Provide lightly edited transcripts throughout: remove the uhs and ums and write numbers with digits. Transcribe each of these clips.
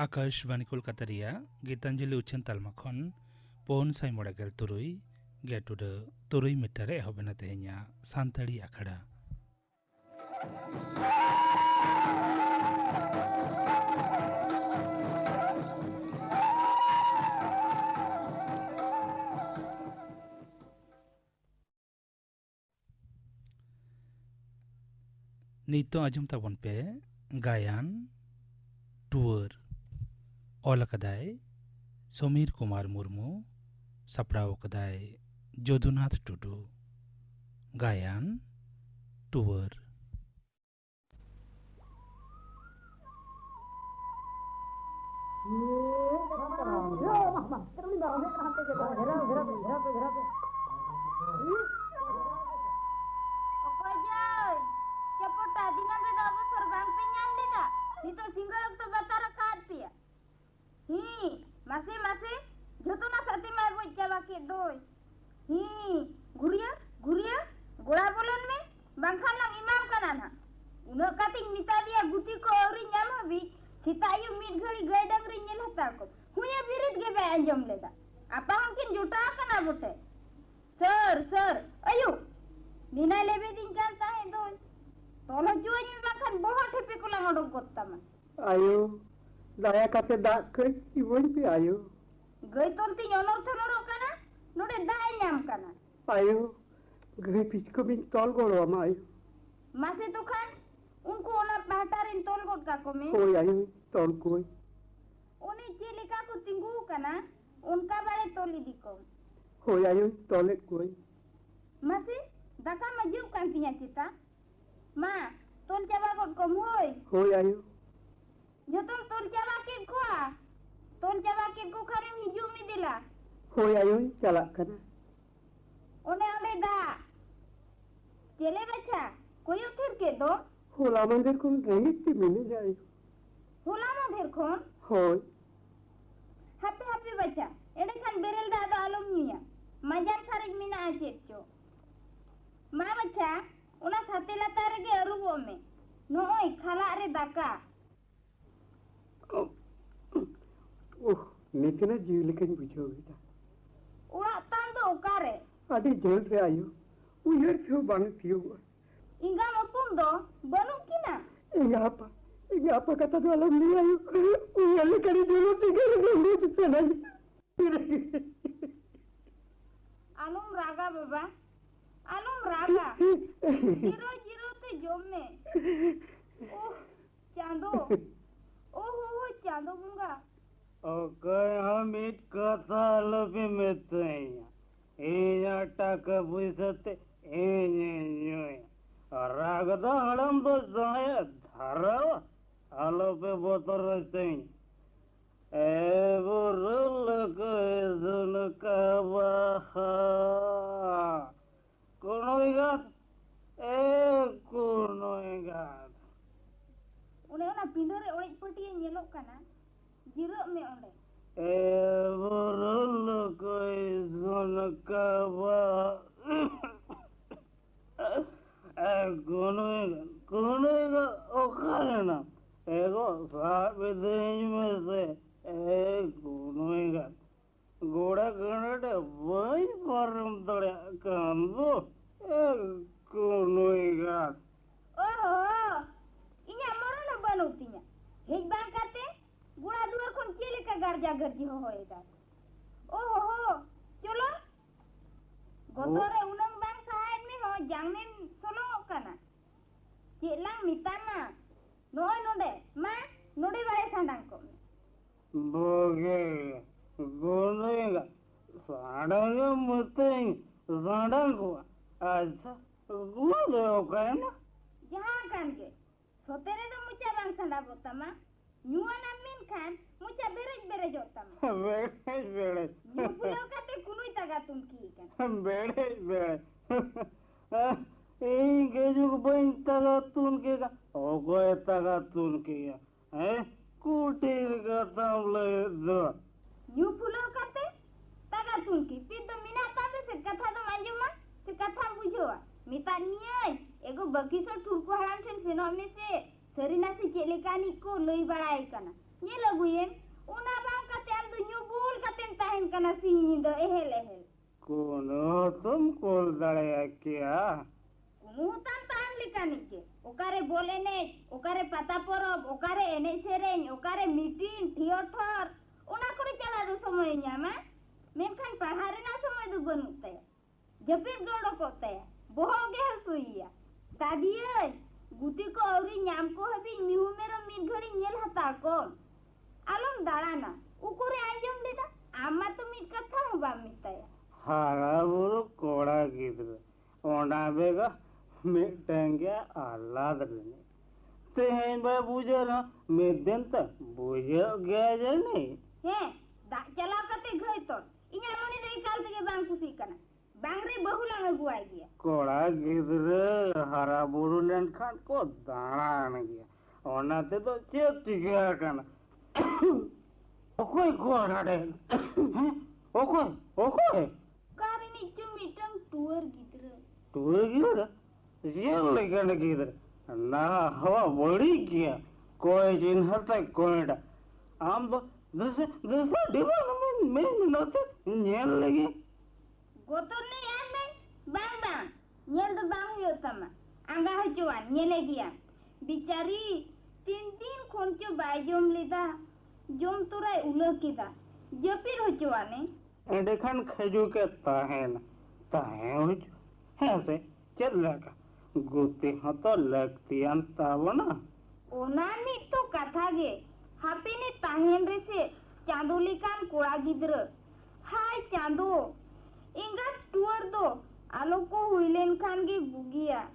आकाशवाणी कोलकाता गीतांजलि उच्छन तालमा खन पौन साई मोड़ेगल तुरुई गेटुड तुरुई मिटारे एहबेना तेहेnya सानताड़ी आखड़ा नीतो आजम ताबन पे गायन टूर ऑल कदाय समीर कुमार मुर्मू सपड़ाव कदाय जदुनाथ टुडू गायन tour Dito single to batara card pia. Masih joto na sati mai buat jawa ke doi. Guria, gola bolon me, bangkhan lang imam kanana. Uno kating mita dia guti ko ori nyama bi, sitayu mid ghari gaidang ri nyel hata ko. Huya birit ge ba anjom leda. Apa mungkin juta kana bote. Sir, ayo. Nina lebe din kan tahe doi. Tolong jual ni makan bohong tepi kulang odong kota mah. Ayo, daya kate dak ke, ibuin pi ayo. Gay tolti nyonor thonor kana, node daya nyam kana. Ayo, gay pichko bin tol golo ama ayo. Masih tu kan, unko ona pahtarin tol god ka kome. Koi ayo, tol koi. Oni cilika ku tinggu kana, unka bare toli dikom. Koi ayo, tolet koi. Masih, daka maju kan tinya cita. Ma, tol jawa god kom hoi. Koi ayo. Jotom tol jawa kid ko ah. Tol jawa kid ko kharim hiju mi dila. Koi ayo, chalak kana. One da. Cele bacha, koyo thir ke do. Hola mandir kon gengit ti mine jayo. Hola mandir kon. Hoi. Happy bacha. Ede kan berel da do alum niya. Majan sarij mina achetcho. Ma bacha, una sate latare ge arubo me. Noi khala re daka. Nitina जीवलिकन बुझोगीता उड़ा तांदो उकारे आदि jail रे आयो उयर थियो बांग थियो इंगा मपुम दो बनु किना इंगा apa kata dalam ni ayo uyer lekari dulu tiga dulu sana alum raga baba alum raga jiro te jomme Chando ओहो चांदो बुंगा ओके हम इट कथा लोपे में तो ये टाका पुइसते ये रागदा हड़म तो जाए धराव आलोपे बोतर से बुरुल को सुन कबाहा कोनोइगा उन्हें ना पिंडरे ओड़िक पटिए nyelok kana jirok me onde बुरुल को सुन कबाहा कोनोइगा ओखाना एगो साबिदेज में से कोनोइगा गोड़ा गणटे वही परम तोड़े कांदो कोनोइगा ओहो इnya morana banutinya hej bangkate gula duar kon cele ka garja garji ho hoeda oho cholo gotore unang bang sahen me ho jangmen solong kana celang mitana noy node ma node bare sandang ko boge konoiga sadanga muteng sadang ko acha gule okana jahan kan ke sotere do mucha bang sanda botama nyuana min kan mucha berej otama bere nyu pulo kate kunui taga tumki kan bere ei gejuk bain taga tun ke ga ogoy taga tun ke kutir ga tamle do nyu pulo kate taga tumki pito mina tabe se katha do manjuma te बाकी सो ठुरको हड़ाम ठेन सेनो में से Serena से चेलेकानी को लई बड़ाई कना ये लगुये उना बांग कते आम दो न्यूबुल कतेन ताहेन कना सिंगी दो एहेल एहेल कोनो तुम कोल दड़े क्या मुहतान तान लिकानी के ओकारे बोले ने ओकारे पता परब ओकारे एने सेरेन ओकारे मीटिंग थिएटर उना करे चला दो समय न्यामा मेनखान पढ़ारे ना समय दो बनुते जपिर गड़ो कोते बोहोगे हसुइया तादिए गुती को औरी न्याम को हबी मिहु मेरो मिद घड़ी नेल हता को आलम दाड़ाना उकुरे आंजम लेदा आमा तो मिद कथा हो बा मिताया हारा बोलो कोड़ा गिद्र ओंडा बेगा मिटेंगे आलाद लेने तेहें बा बुझे ना मिदें तक बुझे गया जे नहीं हे दा चला कते घई तो इया मोनी दे काल तके बांग कुसी कना बांगरे बहुला में बुआई गया कोड़ा गिद्र हारा बोलो लेन खान को दाना गया ओना ते तो चेती गया कना ओकोई कोड़ा डे हैं ओकोई कारिनी चुमिटम टूर गिद्र टूर गिद्र ये लेकिन गिद्र ना हवा बड़ी किया कोई चिन्ह तक कोईडा आम तो दस डिबा में नते नेल लगी गोतोर ने यार में बांग नेल तो बांग हुयो तमा आंगा हचुआन नेले गया बिचारी तीन खोंचो बायजोम लेदा जोम तुराय उलो किदा जपिर हचुआने एडेखान खजू के ताहेन ताहेन है से चल लगा गुते हतो लगतियान तावना ओना नि तो कथा गे हापे ने ताहेन रे से चांदोलिकान कोड़ा गिद्र हाय चांदो इंगा टूर दो आलो को हुइलेन खान गे बुगिया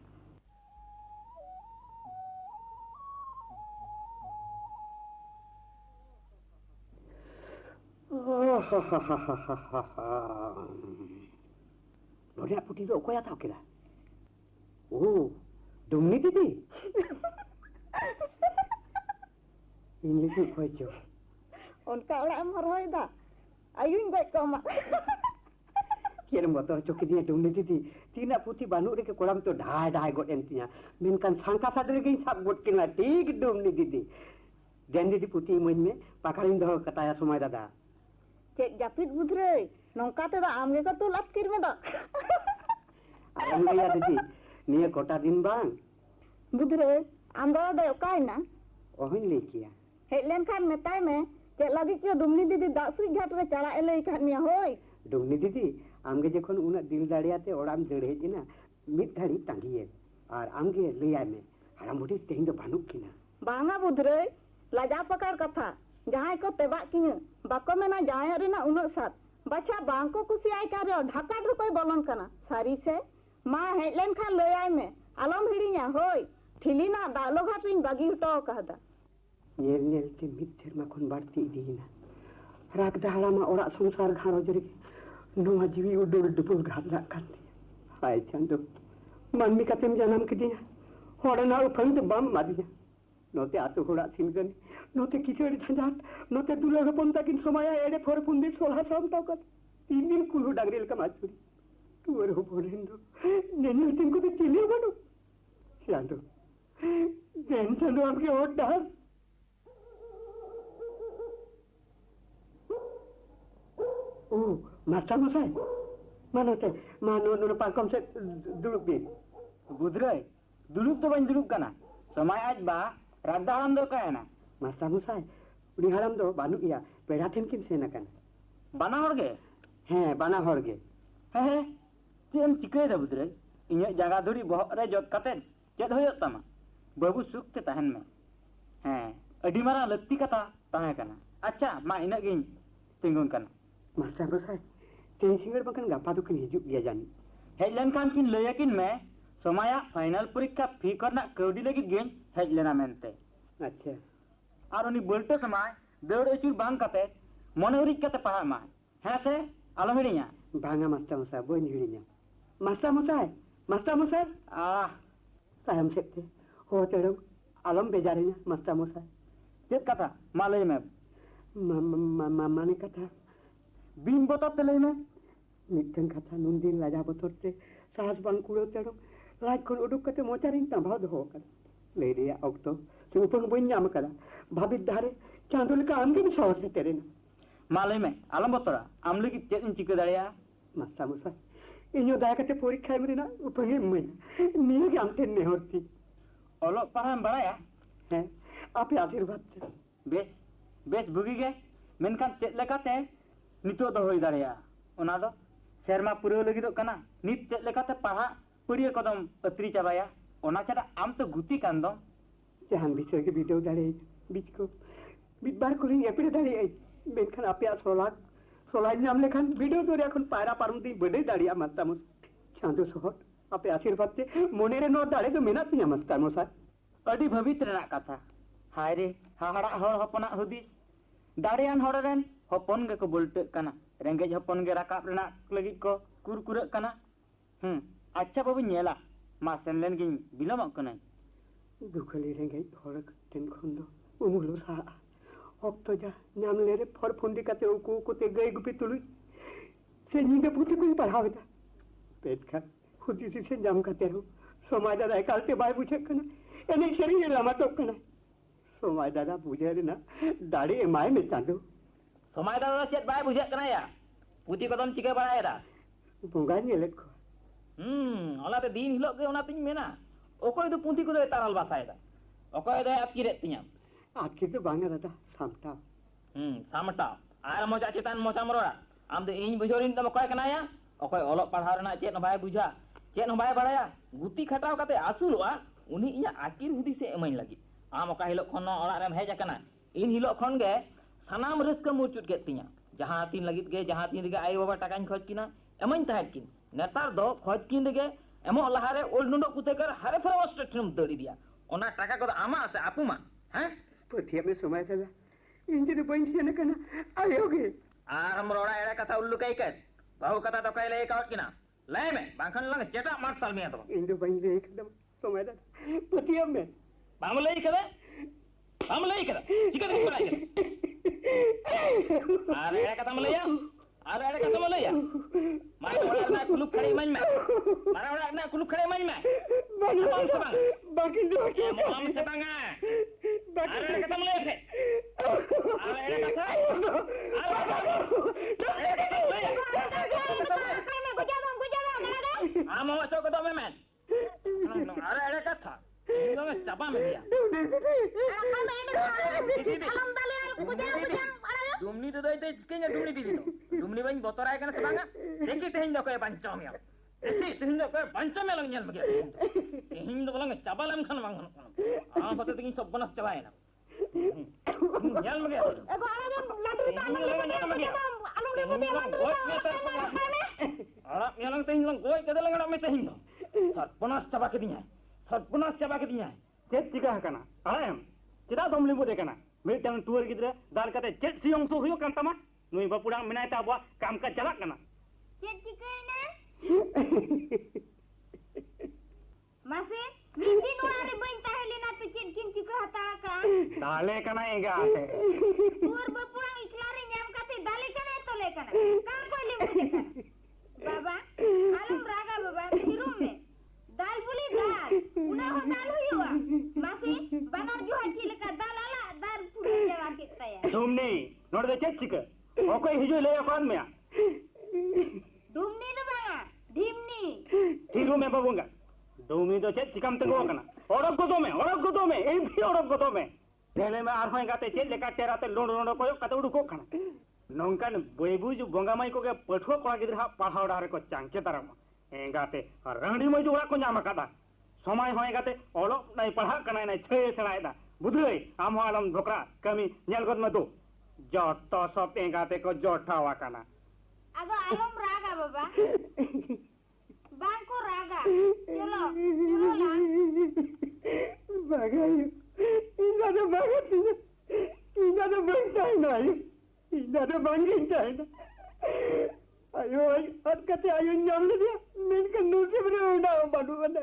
Lodak putih tu kau yang tahu kira. Oh, Dumni tadi. Ini tu kau jo. Uनका orang marah dah. Ayun baik kau mak. Kira motor cokit dia Dumni tadi. Tina putih banu dek kolam tu dah got entinya. Minkan sangka sadar ke sab got kena tik Dumni tadi. Dan di putih mui pakarin dah katanya semua dah. Cek japit budre. Nongka tu dah amge ka tu lap kir me dah. Alhamdulillah tadi. Nia kota din bang. Budre, anda dah okai na. Ohin lekia. Headline kan metai me. Cek lagi kyo Dumni didi dak sui ghat re cara elai kan mia hoi. Dumni didi, amge jekon unak dil dariate oram jere jina. Mit dhari tangiye. Ar amge liyai me. Haram budi tehin do banuk kina. Banga budre, laja pakar kata. Jahai ko tebak kinya. Bako mena jahai rina unak sat. Baca bangko kusiai karyo Dhaka रुपए बोलन कना सारी से माँ headline Khan ले आए में आलम हिड़िया होय ठिली ना दालो घाटिन बागी हटो कहदा नेल ते मिथर मखन बाड़ती दीना राग दाहलामा ओड़ा संसार घारो जरे नोआ जीवी उडुल डुबुल घाला काते हाय चंदो मानमी कातेम जन्म किदिया होड़ना उफन तो बम मादिया नोते आतो होड़ा सिनगन नोते किचड़ी झंझाट नोते दुला हपन ताकिन समाया एडे फोर पुंदी सोला सामता का तीन दिन कुलू डागरेल का माचुरी तुअर हो बोलिंदो नेने तिन को चिले बनो चांदो देन चंदो हमके ओट डाल ओ मास्टर मसाई मानोते मानो नो पाकम से दुलुक बे बुधराय दुलुक तो बन दुलुक कना समय आज बा राधा हम दो का है ना मास्टर मसाई उनी हाराम दो बानु इया पेड़ा ठेन किन सेना कन बना होड़ गे हैं बना होड़ गे हे तेम चिकय दा बुधराय इnya jaga धुरी बहक रे जत कते चेद होय तमा बाबू सुख ते तहन में हैं अडी मारा लत्ती कथा ताहे कना अच्छा मा इना गिन तिंगुन कना मास्टर मसाई तेन सिंगर बकन गापा तो किन हिजुक गया जानी हेडलाइन खान किन लयकिन में समाया फाइनल परीक्षा फी करना कौडी लगी गेन हेज लेना मेनते अच्छा और उनी बोलते समय दौड़ अचूर बांग कते मने उरिक कते पढ़ा मा है से आलम हिड़िया भांगा मास्टर मसाई बोई हिड़िया मास्टर मसाई तायम सेते हो तेड़ो आलम बेजारिया मास्टर मसाई चेत कथा मा लय में माने कथा बीम बता ते लय में मिटन कथा नुन दिन लाजा बतोरते साहस बांग कुड़ो तेड़ो लाज खन उडुक कते मोचारिन तंबाव दो होकर ले रे ऑक्टो से उपंग बन जाम कदा भाभी धारे चांदुल का आम के साहस से तेरे ना माले में आलम बतरा आम लगी चेत इन चिके दाड़िया मासा मुसा इन्यो दाया कते परीक्षा में ना उपंग में निये के आमते ने होती ओलो पढ़ाम बड़ाया हैं आपे आशीर्वाद से बेस बेस बुगी गे मेनखान चेत लेकाते नितो दो होई दाड़िया ओना दो शर्मा पुरे लगी दो कना नित चेत लेकाते पढ़ा पड़िए कदम अत्री चाबाया ओना छाड़ा आम तो गुती कान दो जहां विषय के वीडियो दाड़े बीच को बीच बार को एपड़े दाड़े बेनखान आपे सोला नाम लेखान वीडियो तो এখন পায়রা পারমতি বড়ই দাঁড়িয়া মাস্তামুস চাঁদো শহর আপে আশীর্বাদ তে মনে রে নো দাঁড়ে তো মেনা তিয়া মাস্তামুস अड़ी भवित रेना कथा हाय रे हाहाड़ा हड़ हपना हुदिस दाड़ेयान हड़ रेन हपन गे को बोलटे कना रेंगेज हपन गे राकाब रेना लगी को कुरकुरे कना अच्छा बाबू नेला मा सेनलेन गिन बिलमक कना दुखली रेंगे हड़ टेन खंदो उमुलो सा ऑक्टो जा नाम ले रे फर फंदी काते उको कोते गई गुपी तुलुई से निगे पुती कोई पढ़ावेता पेट खा खुदी से जाम काते रो समाज दादा कालते बाय पूछे कना एने शरीर लामा तो कना समाज दादा पूछे रे ना दाढ़ी एमाय में चांदो समाज दादा चेत बाय बुझे कना या पुती कदम चिके बड़ायदा बोंगा नेले को ओलाते दिन हिलो के ओना तिन मेना ओकोय तो पुती को ताराल बासायदा ओकोय दे आपकी रे तिया आखिर तो बांगा दादा सामटा सामटा आर मोजा चेतान मोचा मरोड़ा आम दे इन बुझोरिन तम कोय कनाया ओकोय ओलो पढ़ाव रेना चेत न बाय बुझा चेत न बाय बड़ाया गुती खटाव काते आसुलवा उनी इया आकिर हुदी से एमन लगी आम ओका हिलो खन ओड़ा रेम हेज कना इन हिलो खन गे सनाम रस्क मुचुट के तिया जहां तीन लगित गे जहां तीन गे आय बाबा टाकाñ खोज किना एमन ताहेत किन नेतार दो खोज किन गे एमो लहारे ओल नुंडो कुते कर हारे फरो स्टेटम दड़ी दिया ओना टाका को आमा से आपुमा हैं पथिया में समय दादा इंजन बंसी ने कना आयोगे आर हम रोड़ा एड़ा कथा उल्लू कई कर बहु कथा तो कई ले काट किना ले में बांखन लंग चेटा मार साल में तो इंदु बंसी एकदम समय दादा पथिया में बाम ले करे चिकन बड़ा करे आर एड़ा कथा मलैया मारे ओड़ा ना कुलुप खड़े मन में मारे ओड़ा ना कुलुप खड़े मन में माम से बांग बाकी दो के माम से बांगा आर एड़ा कथा मलैया फे आर एड़ा कथा आम हो चौक तो में आर एड़ा कथा इनो में चापा में दिया दुमनी तो दई चिकेन दुमनी दी दो दुमनी बन बतराय कना से बांगा देखि तेहिन दो कोय पंचम या देखि तेहिन दो कोय पंचम लग नेल बगे तेहिन दो बलंग चाबालम खन बांग आ पते तकिन सब बनस चबाय ना नेल मगे एगो आरे लटरी ता आलम रे बदे आरा मेलंग तेहिन लंग गोय कदे लंग में तेहिन दो सरपनस चबा के दिया चेत चिका कना आराम चिदा दम लिबो दे कना मिटन टूर गिद्रे दाल कते चेत सियों सो हुयो कान तमा नुई बापुडा मिनाय ता बा काम का चला कना चेत चिकई ना मासे मिजी नोड़ारे बइन ताहेले ना तो चेत किन चिका हता का दाले कना एगा आते टूर बापुडा इकलारे न्याम काते दाले कना तो ले कना का कोई ले मुझे बाबा आलम रागा बाबा थिरू में दाल पुली दाल उना हो दाल हुआ मासे बनार जो हची लका दाल आला दाल पुली जवा के तया तुमने नोड़ दे चेत चिक ओको हिजो ले कोन में दुमनी तो बागा ढिमनी थिरू में बाबूंगा दुमी तो चेत चिकम तगो कना ओड़क गो में ए भी ओड़क गो में पहले में आर होय गाते चेत लेका टेराते लोंड लोंड को कते उडुको खाना नोंकान बयबुज बोंगामाई को के पठुआ कोड़ा गिद्रा पढ़ाव डारे को चांके ताराम एंगाते रंडी मजू ओड़ा को नाम कादा समय होय गाते ओलो नै पढ़ा कनाय नै छे छणायदा बुधई आम आलम धोकरा कमी नेल गद में दो जट तो सब एंगाते को जोठावा कना आगो आलम रागा बाबा बांको रागा चलो ला बागायो इना तो बनता है ना इना तो बनता है ना ayo at kate ayo nyam le dia men kan nu se bere udah badu bana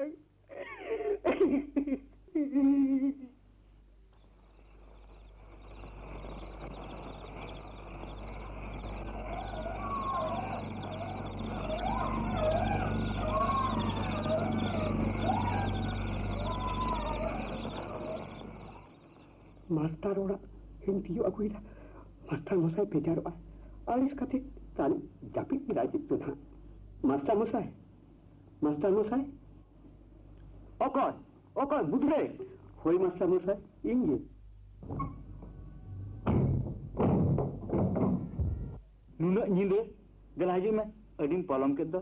master ओड़ा हिंदी अगुईदा मास्टर मसाई बेजारोआ आलिस कते तान जापित राजित तो ना मास्टर मसाई ओकर बुधरे होई मास्टर मसाई इंगे नुना निंदे गलाजे में अडिन पलम के दो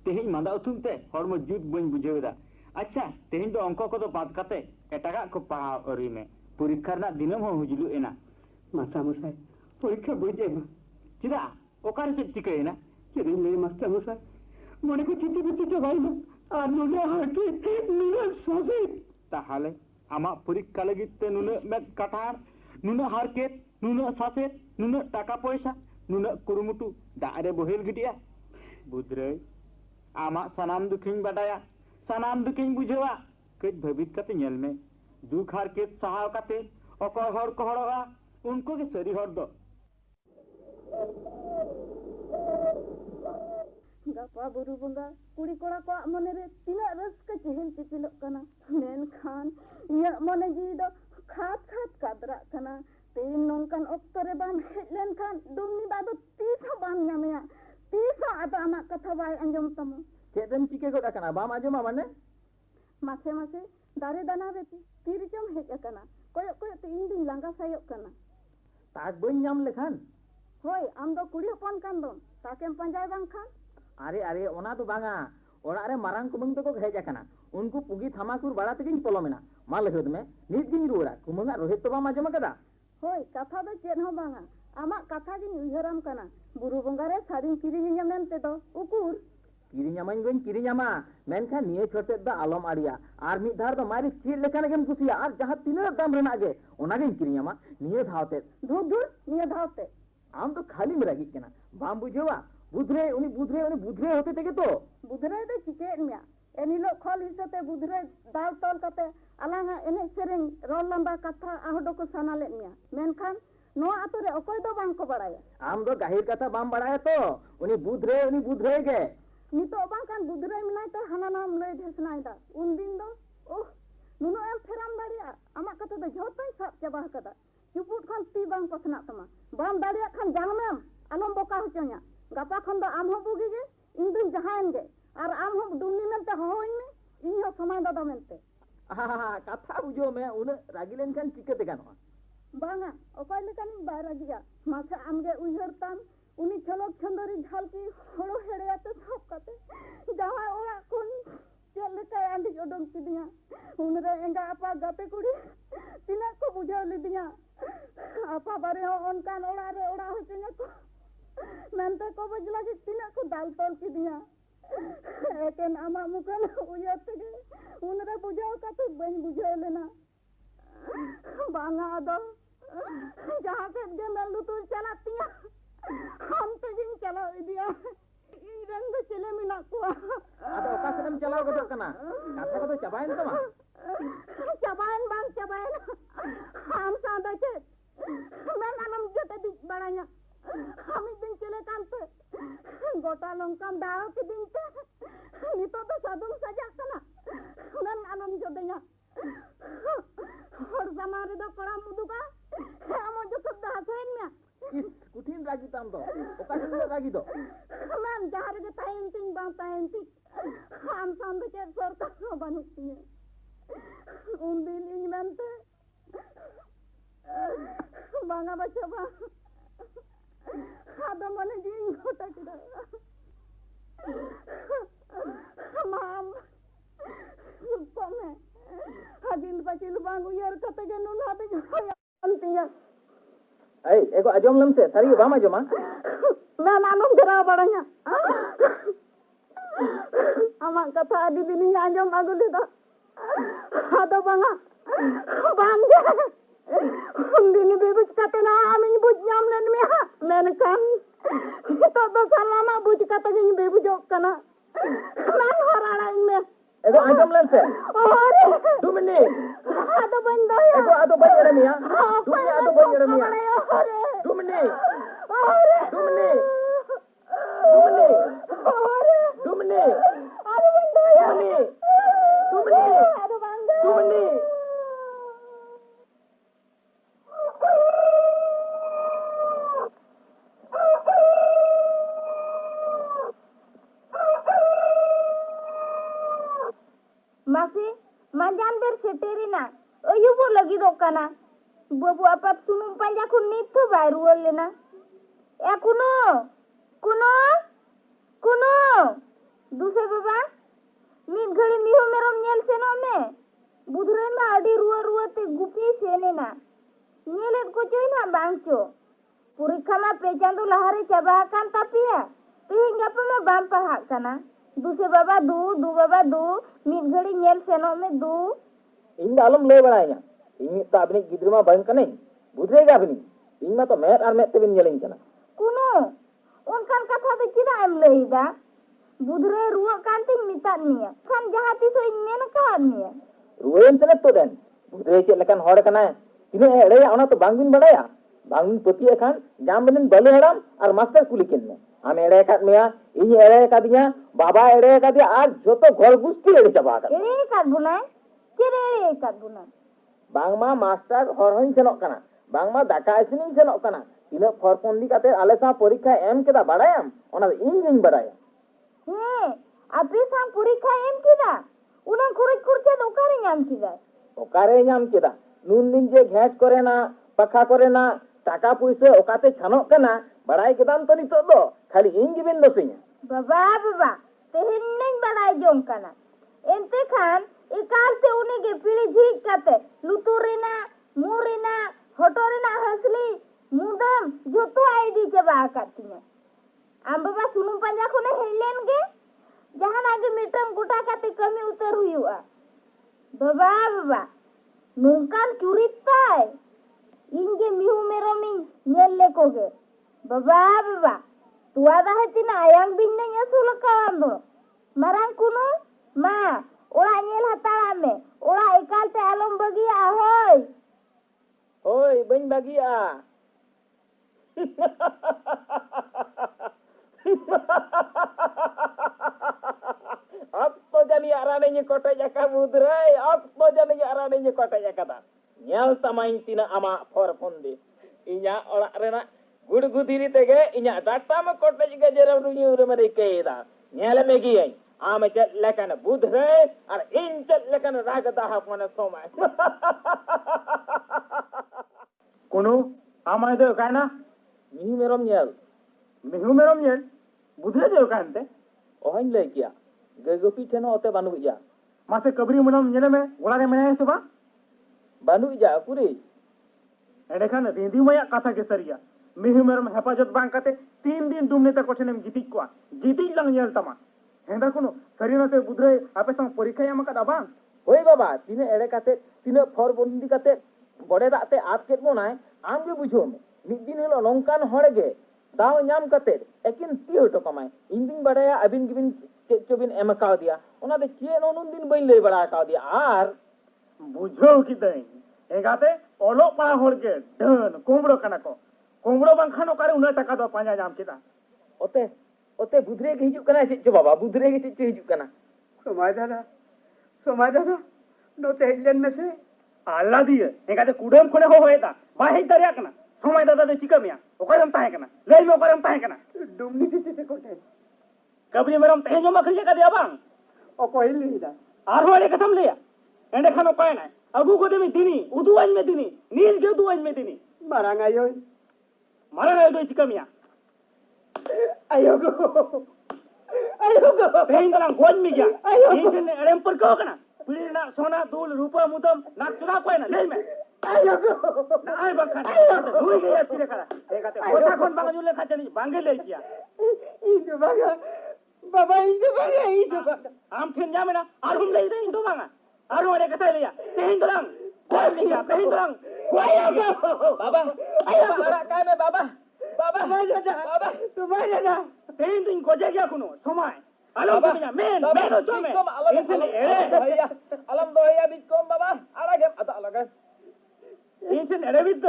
तेहिं मांदा उथुम ते हरमो जुट बन बुझेदा अच्छा तेहिं दो अंक को दो बात कते एटागा को पढ़ाओ अरी में परीक्षा ना दिनम हो हुजुलु एना मास्टर मसाई परीक्षा बुझे मा चिदा ओकार से चिकेना चले ले मास्टर मसाई मोने को चिट्ठी बिट्ठी चबाई ना और नुना हाके नुना सासे ताहाले आमा परीक्षा लगी ते नुना में कटार नुना हारके नुना सासे नुना टाका पैसा नुना कुरुमुटु दारे बोहेल गिटिया बुद्रे आमा सनाम दुखिन बडाया सनाम दुखिन बुझेवा कज भवित कते नेल में दुख हारके सहाव कते ओकर हर कहड़वा उनको के सरी हर दो गपा बुरु बंगा कुड़ी कोड़ा को मने रे तिना रस्क चेहल चिचिलो कना मेन खान ये मने जी दो खात कादरा कना तीन नोंकन ओक्तरे बाम हेलेन खान दुमनी बादो तीसा बाम न्यामेया तीसा आदा आमा कथा बाय अंजम तमो चेदम चिके गोडा कना बाम आजमा माने मासे दारे दाना रे तीरचम हेज कना कोय ते इन दिन लांगा सायो कना ताक बन नाम लेखान होय आम दो कुड़ी हपन कान दो ताकेम पंजाय बांग खान अरे ओना तो बांगा ओड़ा रे मारांग कुमंग तो को हेज आकना उनको पुगी थमाकुर बड़ा तगिन पलोमेना मा लहद में नित गिन रुड़ा कुमंगा रोहित तो बाम आजम कदा होय कथा दो चेन हो बांगा आमा कथा गिन उयहराम कना बुरु बंगा रे साड़ी किरिंग ᱧᱟᱢᱮᱱ ᱛᱮᱫᱚ उकुर किरिᱧामाñ गइन किरिᱧामा मेनखा निये छोटे द आलम आड़िया आर मिद धार दो मारी चील लेखाने गेम कुसिया आर जहां तीन दाम रेना गे ओना गे किरिᱧामा निये धावते धुर निये धावते आम तो खाली मेरा गिक केना बाम बुझेवा बुधरे होते तेगे तो बुधरे दे चिके मिया एनिलो खल हिसते बुधरे दाल तल कते आलांगा एने सेरेंग रोल लंबा कथा आहोडो को सानाले मिया मेनखान नो आतो रे ओकोय दो बांग को बड़ाया आम दो गाहिर कथा बाम बड़ाया तो उनी बुधरे गे नितो बांकान बुधरे मिनाय तो हाना नाम लय ढेसनायदा उन दिन दो ओह नुनो एम फेराम दाड़िया आमा कथा दो झोतय साब चाबा कदा चुपुट खान ती बांग पसना तमा बाम दाड़िया खान जानमेम आलम बोका होचोnya गपा खन दो आम हो बुगी गे इन दिन जहान गे और आम हो दुनी मेनते होइन में इन हो समय दादा मेनते कथा बुझो में उन रागिलेन खान चिकेते गानोआ बांगा ओकाय लेकानी बारागिया मासे आमगे उयहरताम उनी छलक छंदरी झालकी होड़ो हेड़ेयाते सब कते जहां ओड़ा कोन चल लेका आंडी ओडंग किदिया उनरे एंगा आपा गाते कुड़ी तिना को बुझाव लिदिया आपा बारे ओनकान ओड़ा रे ओड़ा होचेना को मेनते को बजला कि तिना को दाल तोल किदिया एकेन आमा मुकन उयते गे उनरे बुझाव कते बन बुझाव लेना बांगा दो जहां से जे मैं लुतुर चलातिया हम तो जिन चला दिया इन रंग चले मिना को आदो ओकासनम चलाओ गदो कना कथा को तो चबाइन तमा चबाइन हम सादा के मैं नाम जते दी बड़ाया हम दिन चले कांते गोटा लंकाम दाव के दिन ते नितो तो सादुम सजा कना मैं नाम जदेया और समारे दो कड़ा मुदुका हम जो सब दासेन में इस कुठिन रागी ताम दो ओकासन रागी दो मैम जहार के ताइंतिंग हम संद के सरकार बनुती है उन दिन इन मेनते बांगा बच्चा बा आदम मने जी घोटा किदा माम पमे हाजिल बचिल बांगु यार कते के नुना पे अंतिया ए एको अजम लम से सारी बाम अजमा मैं नानम जरा बड़ाया आमा कथा आदि दिन आजम आगु लेदा आदो बांगा बांगे दिन बेबुज कते ना आमिन बुझ जाम लन में मैंने कान तो सलामा बुझ कते गिन बेबुजो कना मैं हराड़ा इनमें एको अजम लन से अरे 2 मिनट आदो बंदो एको आदो बन रमिया दुनिया आदो बन रमिया 2 मिनट अरे 2 मिनट 2 मिनट अरे बंदो 2 मिनट आदो बंदो 2 minute Masih manjan berseterina. Ayu bo lagi dokana. Babu apat sunum panja kun nitu baru lena. Kuno. Duse baba. Mid घड़ी Miho मेरम nyel seno me. Budure ma adi ruwa te gupi sene na. Nyelet ko cuy na bangco. Purikha ma pechandu lahare cabakan tapi ya. Tihing apa ma bam pahak kana. Duse baba du baba du. Mid घड़ी nyel seno me du. इन आलम ले बड़ाया इन तो अपनी गिद्रमा बन कने बुधरेगा अपनी इन में तो मैं और मैं ते बिन येलिंग कना कुनो उनकान कथा तो चिदा एम लईदा बुधरे रुआ कांतिंग मितात निया खान जहाती सो इन मेन काद निया रुएन तने तो देन बुधरे चे लकन हड़ कना तिने एड़े ओना तो बांगिन बड़ाया बांगिन पति एखान जाम बनिन बले हड़ाम और मास्टर कुलिकिन में हम एड़े काद मिया इन एड़े कादिया बाबा एड़े कादिया आज जोतो घोल गुस्ती एड़े चबा कर एड़े काद बुनाय केरे काद बुनाय बांगमा मास्टर हरहन सेनोक कना बांगमा दाका इसिनिंग सेनोक कना तिने फरपंदी काते आले सा परीक्षा एम केदा बड़ायाम ओना इंग बड़ाया हे आपे सा परीक्षा एम केदा उना खुरज खुरचे ओकारे ᱧᱟᱢ केदा नुन दिन जे घेट करे ना पखा करे ना टाका पैसे ओकाते छानोक कना बड़ाय केदाम तो नितो दो खाली इंग बिन दसिया बाबा तेहेन नहीं बड़ाय जों कना एनते खान एकाल से उन्हें के पीढ़ी झीक काते लुतुरेना मुरेना होटोरेना हसली मुदम जोतो आईडी चबा कातिया आम बाबा सुनुम पंजा कोने हेलेन गे जहान आगे मीटम गुटा काते कमी उतर हुआ बाबा नुंकान चुरिताय इंगे मिहु मेरोमिन नेल लेकोगे बाबा तुआ दाहे तिना आयांग बिन्ने यसुल कांदो marang kuno ma ola nyel hatarame ola ekal te alom bagia hoy hoy ben bagia अब तो जानी आराने ने कोटे जका बुदरे अब तो जानी आराने ने कोटे जका nyel tamain tina ama for fonde inya ola rena gudgudiri tege inya data ma kote jiga jera dunya ure mare keida nyel megi ai ame chat lekan budre ar in chat lekan ragada ha mane somai kono amai de kana mihu merom nyel budre de kante ohain lay kiya gegopi theno ote banu ja mase kabri munam nyene me gola re mene suba banu ja puri ede kana rendi maya katha ke sariya mihu merom hepajat bang kate 3 din dumne ta kochenem gitik kwa gitik lang nyel tama henda kono sarina te budre ape sang porikha yam ka dabang hoy baba tine ede kate tine for bondi kate bode da te aap ket monai am ge bujho me mid din helo nongkan horege daw nyam kate ekin ti hoto kamai indin badaya abin gibin chobin emaka dia ona de che nonun din bain lei bada ka dia ar bujho kidai egate olo pa horge dan kombro kana ko kombro bang khano kare una taka do panja jam kita ote budre ge hijuk kana che baba budre ge che hijuk kana somai dada no te hillen me se alla diye egate kudam khone ho hoeta ba hei tariya kana somai dada de chikamia okaram tahe kana lei me okaram tahe kana dumni ti te kote kabri meram tejo ma khriya ka dia bang o ko hilida ar hole ka samleya ende khano pae na agu ko demi dini uduan me dini nil ge uduan me dini marang ayo do chikamia ayo go tehin dalang gon mi gya inchen erem par ko kana pili na sona dul rupa mudam na chura pae na lei me ayo go na ai bang khana hui ge atire kara egate ota kon bang jule khachani bange lei kiya indo baga baba indo am thin jamena arum lei de indo banga aru ade kata leya tehin dalang gon mi gya tehin dalang ayo baba ayo ara kame baba tumai dada tehin din koje gya kuno somai alam kamiya men no chome inchen ere alam doya bitkom baba alage ata alaga inchen ere bid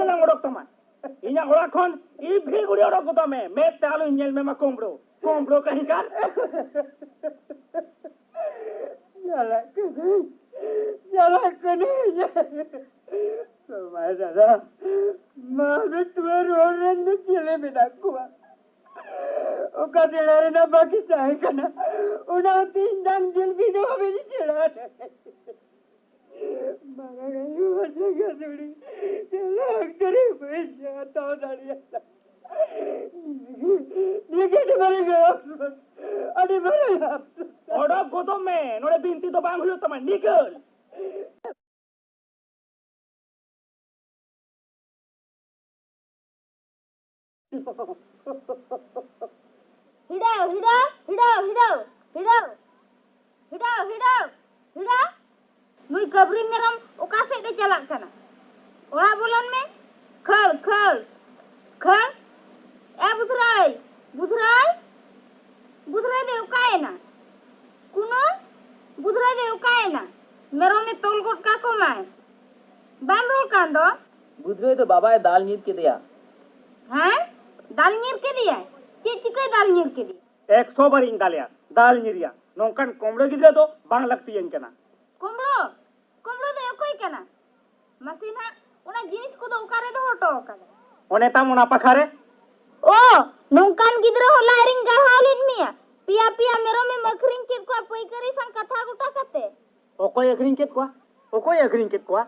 lang odok tama inya ora khon I bhi guri odok ko tame me talu nyel me ma kombro kahi kar jala kene somai dada mane tuar oren ne chile bidakua oka dilare na baki sai kana una tin dang jil bi no be chila Magalu jaga duri. Jalan dari beja tahu dari apa. Dia kena mari gaya. Adi mari gaya. Orang gotom me, nore binti to bang huyo teman nikal. Hidaw, hidaw, hidaw, hidaw, hidaw, hidaw, hidaw, hidaw. Nui kabri meram oka sed ke chalak kana. Ora bolan me, khal, khal, khal. Budrai, budrai, budrai de ukai na. Kuno, budrai de ukai na. Merom me tol got ka ko mai. Bam rol kan do? बुधरे तो बाबा दाल नींद के दिया हैं? दाल नीर के दिया? चिकै दाल नीर के दिया? 100 बार इन दालिया दाल नीरिया नौकन कोमड़े गिद्रे तो बांग लगती है इनकना कुमड़ो कुमड़ो दे कोई कना मसीना उना जिनिस को दो उकारे दो हटो कना ओने ताम उना पखारे ओ नौकान गिद्रे हो लारिंग गहालिन मिया पिया पिया मेरो में मखरिंग के को पई करी सन कथा गुटा कते ओकोय अखरिंग केत कोआ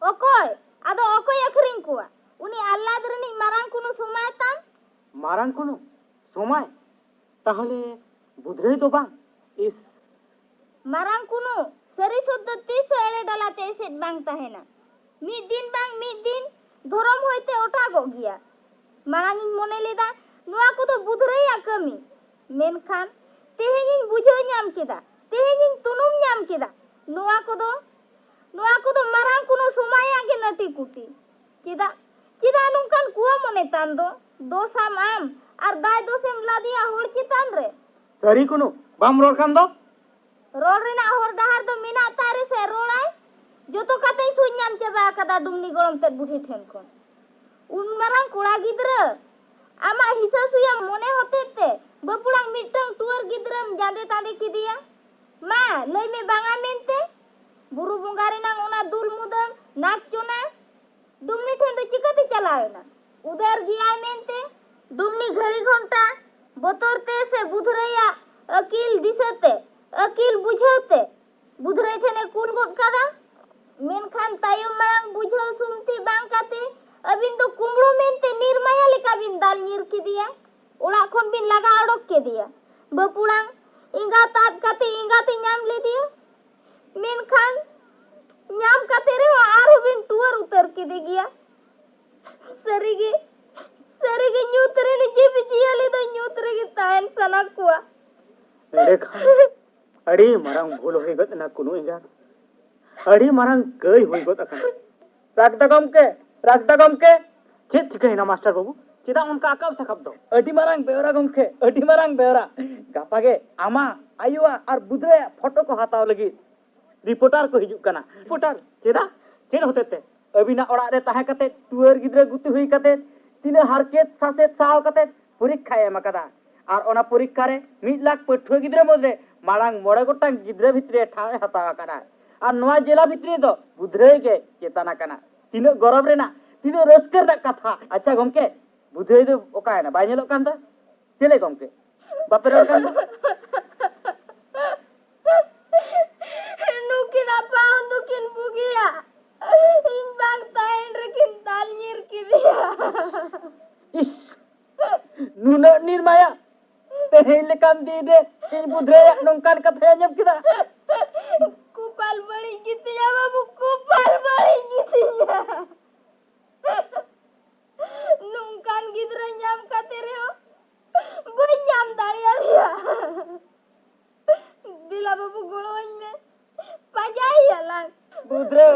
ओकोय आदो ओकोय अखरिंग कोआ उनी अल्लाह दरनी मारांग कुनु सुमाय तान मारांग कुनु सोमाय ताहले बुधरे तो बांग इस मारांग कुनु सरी सुद्ध 30 एड़े डलाते एसेट बांग तहेना मिद दिन धरम होइते ओठा गो गिया मारांग इन मोने लेदा नुआ को तो बुधरेया कमी मेनखान तेहेजिन बुझो ᱧᱟᱢ केदा तेहेजिन तुनुम ᱧᱟᱢ केदा नुआ को दो मारांग कुनु सुमाया के नटी कुटी केदा नुंकान कुआ मोने तान दो साम आम और दाय दोसेम लादिया होड़ चितान रे सरी कुनु बाम रोड खान दो रोड रेना होर डहार दो मिना तारे से रोड़ाय जोतो कतई सुन्याम चबा कदा डुमनी गरम ते बुढ़ी ठेन कोन उन मारांग कोड़ा गिद्र आमा हिसा सुया मोने होते ते बपुड़ांग मिटंग टूर गिद्रम जादे तादे की दिया मा लई में बांगा मेनते बुरु बुंगारे नांग ओना दुल मुदम नाक चोना डुमनी ठेन दो चिकते चलावेना उधर गिया मेनते डुमनी घड़ी घंटा बोतरते से बुधरैया अकील दिसते अकील बुझते बुधरे ठेने कुल गोट कादा मेनखान तायम मांग बुझो सुमती बांग काते अबिन तो कुमड़ो मेनते निर्माया लेका बिन दाल नीर के दिया ओड़ा खन बिन लगा अड़क के दिया बपुड़ांग इंगा तात काते इंगा ते ᱧᱟᱢ ले दिया मेनखान ᱧाम काते रे आरो बिन टूर उतर के दे गया सरीगे न्यूतरे ने जीव जियाले दो न्यूतरे के तायन सना कुआ देखा अड़ी मारांग भूल होई गत ना कुनु इंगा अड़ी मारांग कई होई गत अकन रागदा गमके चेत चिकैना मास्टर बाबू चेदा उनका अकाब सखब दो अड़ी मारांग बेवरा गापागे आमा आयुआ और बुधरे फोटो को हताव लगी रिपोर्टर को हिजुक कना रिपोर्टर चेद होते ते अबिना ओड़ा रे ताहे कते टूर गिद्रे गुती हुई कते तीना हारकेत सासेत साव कते परीक्षा एम कदा और ओना परीक्षा रे 1 लाख पठुआ गिद्रे मदरे मारांग मोड़े गोटांग गिद्रे भितरे ठावे हताव कना और नोआ जिला भितरे दो बुधरे के चेतना कना तीना गौरव रेना तीना रस्कर दा कथा अच्छा गमके बुधरे दो ओकायना बाय नेलो कांदा चले गमके बापेर कांदा nukin bugia ing bang tain rekin dal nyir kidia इस नुना निर्माया तेहेले काम दे दे इन बुधरे नंकान कथा जब किदा kupal bari gitiya babu kupal bari gitiya nungkan gidra nyam katere ho boy nyam dariya dia bila babu goloin me pajai yalang बुधरे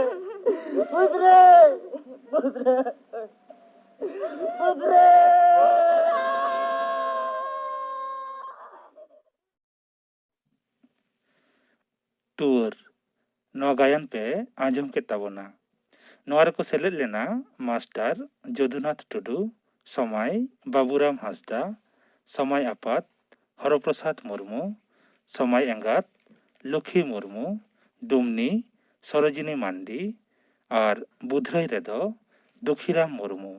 टूर नवा गायन पे आंजम के ताबोना नवा को सेलेद लेना मास्टर जदुनाथ टुडू समय बाबूराम हांसदा समय आपात हरप्रसाद मुर्मू समय एंगात लक्ष्मी मुर्मू डुमनी सरोजिनी मांडी और बुधरई रेदो दुखीराम मुर्मू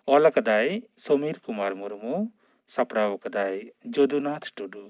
ऑल कदाई समीर कुमार मुर्मू सपड़ाव कदाई जदुनाथ टुडू।